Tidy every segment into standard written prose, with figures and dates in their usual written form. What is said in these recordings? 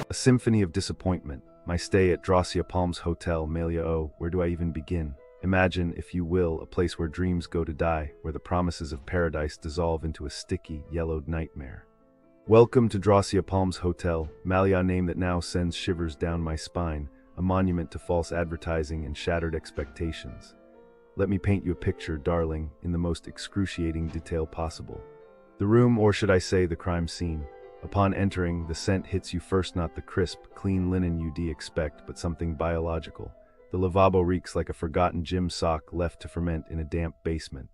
A symphony of disappointment. My stay at Drossia Palms Hotel, Malia. Oh, where do I even begin? Imagine, if you will, a place where dreams go to die, where the promises of paradise dissolve into a sticky, yellowed nightmare. Welcome to Drossia Palms Hotel, Malia, a name that now sends shivers down my spine, a monument to false advertising and shattered expectations. Let me paint you a picture, darling, in the most excruciating detail possible. The room, or should I say the crime scene. Upon entering, the scent hits you first, not the crisp, clean linen you'd expect, but something biological. The lavabo reeks like a forgotten gym sock left to ferment in a damp basement.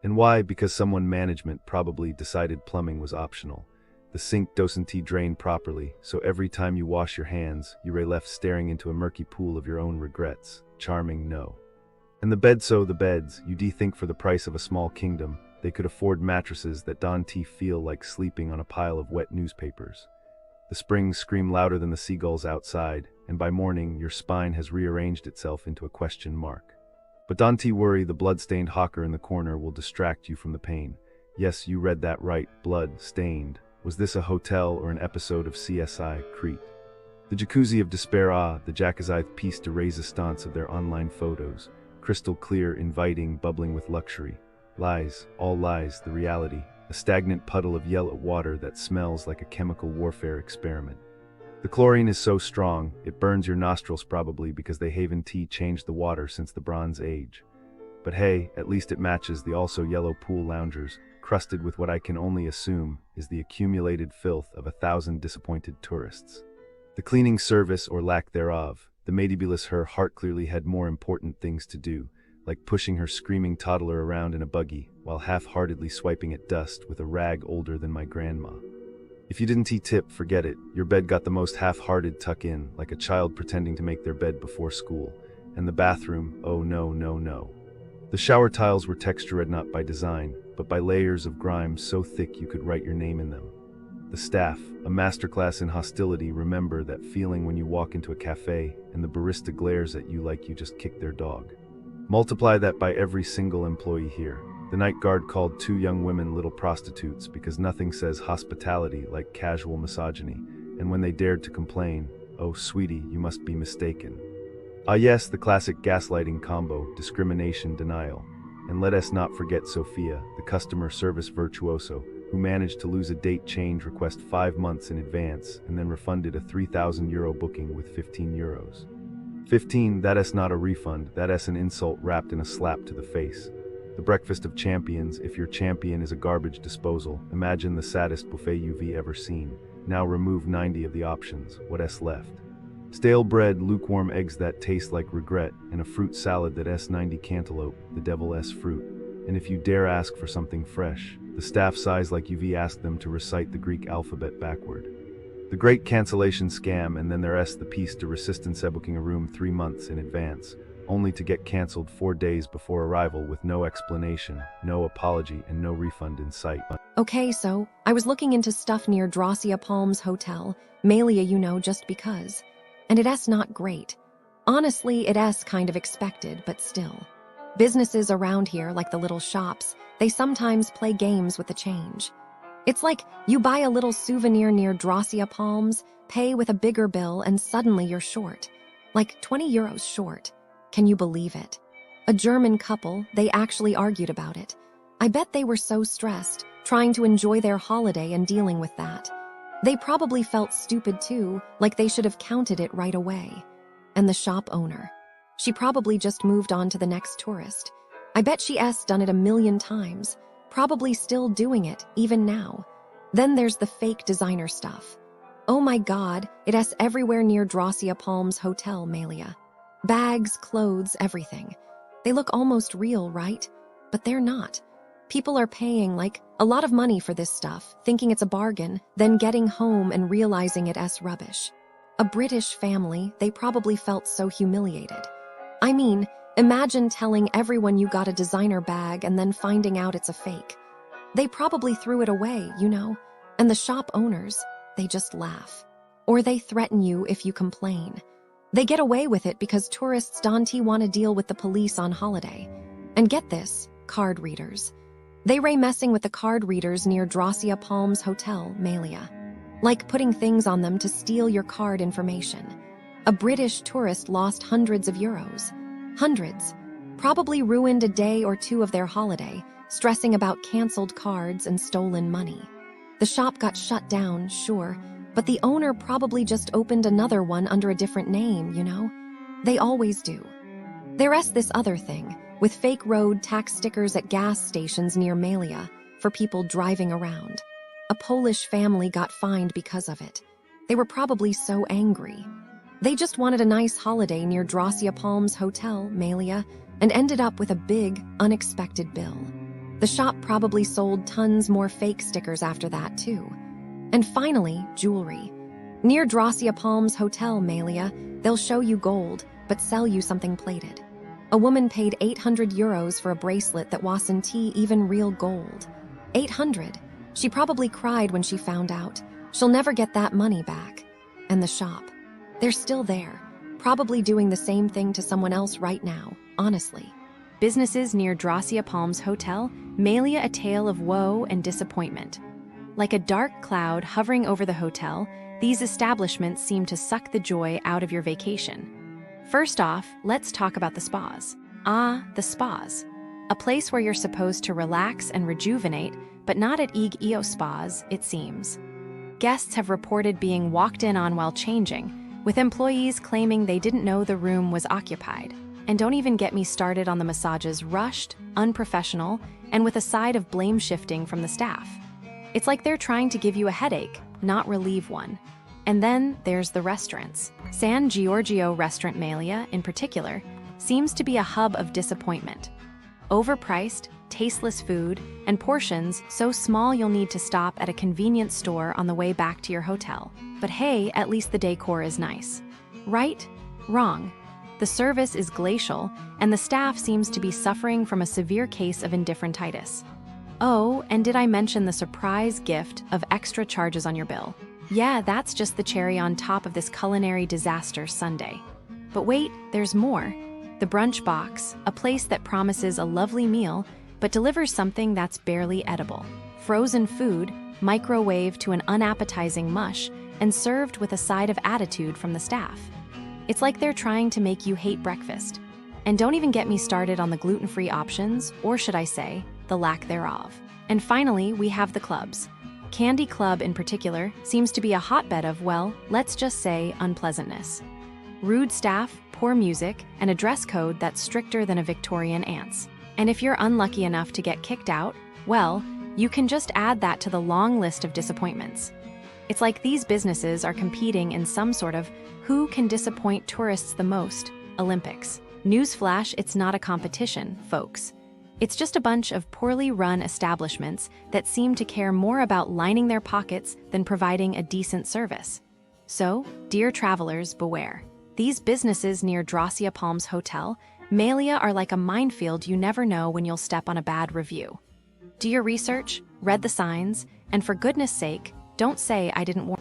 And why? Because someone management probably decided plumbing was optional. The sink doesn't drain properly, so every time you wash your hands, you're left staring into a murky pool of your own regrets. Charming, no. And the beds, you think for the price of a small kingdom, they could afford mattresses that don't feel like sleeping on a pile of wet newspapers. The springs scream louder than the seagulls outside, and by morning your spine has rearranged itself into a question mark. But don't worry, the blood-stained hawker in the corner will distract you from the pain. Yes, you read that right, blood-stained. Was this a hotel or an episode of CSI Crete? The jacuzzi of despair, the jacuzzi piece de resistance of their online photos. Crystal clear, inviting, bubbling with luxury. Lies, all lies, the reality. A stagnant puddle of yellow water that smells like a chemical warfare experiment. The chlorine is so strong, it burns your nostrils, probably because they haven't changed the water since the Bronze Age. But hey, at least it matches the also yellow pool loungers, crusted with what I can only assume is the accumulated filth of 1,000 disappointed tourists. The cleaning service, or lack thereof, the maidibulous her heart clearly had more important things to do, like pushing her screaming toddler around in a buggy, while half-heartedly swiping at dust with a rag older than my grandma. If you didn't tip, forget it. Your bed got the most half-hearted tuck-in, like a child pretending to make their bed before school. And the bathroom, oh no, no, no. The shower tiles were textured not by design, but by layers of grime so thick you could write your name in them. The staff, a masterclass in hostility. Remember that feeling when you walk into a cafe and the barista glares at you like you just kicked their dog. Multiply that by every single employee here. The night guard called 2 young women little prostitutes because nothing says hospitality like casual misogyny, and when they dared to complain, "Oh, sweetie, you must be mistaken." Ah yes, the classic gaslighting combo, discrimination, denial. And let us not forget Sophia, the customer service virtuoso, who managed to lose a date change request 5 months in advance and then refunded a €3,000 booking with €15. 15, that is not a refund, that is an insult wrapped in a slap to the face. The breakfast of champions. If your champion is a garbage disposal, imagine the saddest buffet you've ever seen. Now remove 90 of the options, what is left? Stale bread, lukewarm eggs that taste like regret, and a fruit salad that s 90 cantaloupe, the devil s fruit. And if you dare ask for something fresh, the staff sighs like you've asked them to recite the Greek alphabet backward. The great cancellation scam, and then there's the piece de resistance, booking a room 3 months in advance, only to get cancelled 4 days before arrival with no explanation, no apology, and no refund in sight. Okay, so I was looking into stuff near Drossia Palms Hotel, Malia, just because. And it's not great. Honestly, it's kind of expected, but still. Businesses around here, like the little shops, they sometimes play games with the change. It's like you buy a little souvenir near Drossia Palms, pay with a bigger bill, and suddenly you're short. Like €20 short. Can you believe it? A German couple, they actually argued about it. I bet they were so stressed, trying to enjoy their holiday and dealing with that. They probably felt stupid too, like they should have counted it right away. And the shop owner. She probably just moved on to the next tourist. I bet she's done it a million times. Probably still doing it, even now. Then there's the fake designer stuff. Oh my god, it's everywhere near Drossia Palms Hotel, Malia. Bags, clothes, everything. They look almost real, right? But they're not. People are paying like a lot of money for this stuff, thinking it's a bargain, then getting home and realizing it's rubbish. A British family, they probably felt so humiliated. I mean, imagine telling everyone you got a designer bag and then finding out it's a fake. They probably threw it away, and the shop owners, they just laugh. Or they threaten you if you complain. They get away with it because tourists don't want to deal with the police on holiday. And get this, card readers. They ray messing with the card readers near Drossia Palms Hotel, Malia. Like putting things on them to steal your card information. A British tourist lost hundreds of euros. Hundreds. Probably ruined a day or two of their holiday, stressing about cancelled cards and stolen money. The shop got shut down, sure, but the owner probably just opened another one under a different name, you know? They always do. There's this other thing, with fake road tax stickers at gas stations near Malia for people driving around. A Polish family got fined because of it. They were probably so angry. They just wanted a nice holiday near Drossia Palms Hotel, Malia, and ended up with a big, unexpected bill. The shop probably sold tons more fake stickers after that, too. And finally, jewelry. Near Drossia Palms Hotel, Malia, they'll show you gold, but sell you something plated. A woman paid 800 euros for a bracelet that wasn't even real gold. 800. She probably cried when she found out. She'll never get that money back. And the shop. They're still there, probably doing the same thing to someone else right now, honestly. Businesses near Drossia Palms Hotel, Malia, a tale of woe and disappointment. Like a dark cloud hovering over the hotel, these establishments seem to suck the joy out of your vacation. First off, let's talk about the spas. The spas. A place where you're supposed to relax and rejuvenate, but not at EO spas, it seems. Guests have reported being walked in on while changing, with employees claiming they didn't know the room was occupied. And don't even get me started on the massages rushed, unprofessional, and with a side of blame shifting from the staff. It's like they're trying to give you a headache, not relieve one. And then there's the restaurants. San Giorgio Restaurant Malia, in particular, seems to be a hub of disappointment. Overpriced, tasteless food, and portions so small you'll need to stop at a convenience store on the way back to your hotel. But hey, at least the decor is nice. Right? Wrong. The service is glacial, and the staff seems to be suffering from a severe case of indifferentitis. Oh, and did I mention the surprise gift of extra charges on your bill? Yeah, that's just the cherry on top of this culinary disaster Sunday. But wait, there's more. The brunch box, a place that promises a lovely meal, but delivers something that's barely edible. Frozen food, microwaved to an unappetizing mush, and served with a side of attitude from the staff. It's like they're trying to make you hate breakfast. And don't even get me started on the gluten-free options, or should I say, the lack thereof. And finally, we have the clubs. Candy Club in particular seems to be a hotbed of, well, let's just say unpleasantness. Rude staff, poor music, and a dress code that's stricter than a Victorian aunt's. And if you're unlucky enough to get kicked out, well, you can just add that to the long list of disappointments. It's like these businesses are competing in some sort of who can disappoint tourists the most Olympics. Newsflash, it's not a competition, folks. It's just a bunch of poorly run establishments that seem to care more about lining their pockets than providing a decent service. So, dear travelers, beware. These businesses near Drossia Palms Hotel, Malia, are like a minefield. You never know when you'll step on a bad review. Do your research, read the signs, and for goodness sake, don't say I didn't warn you.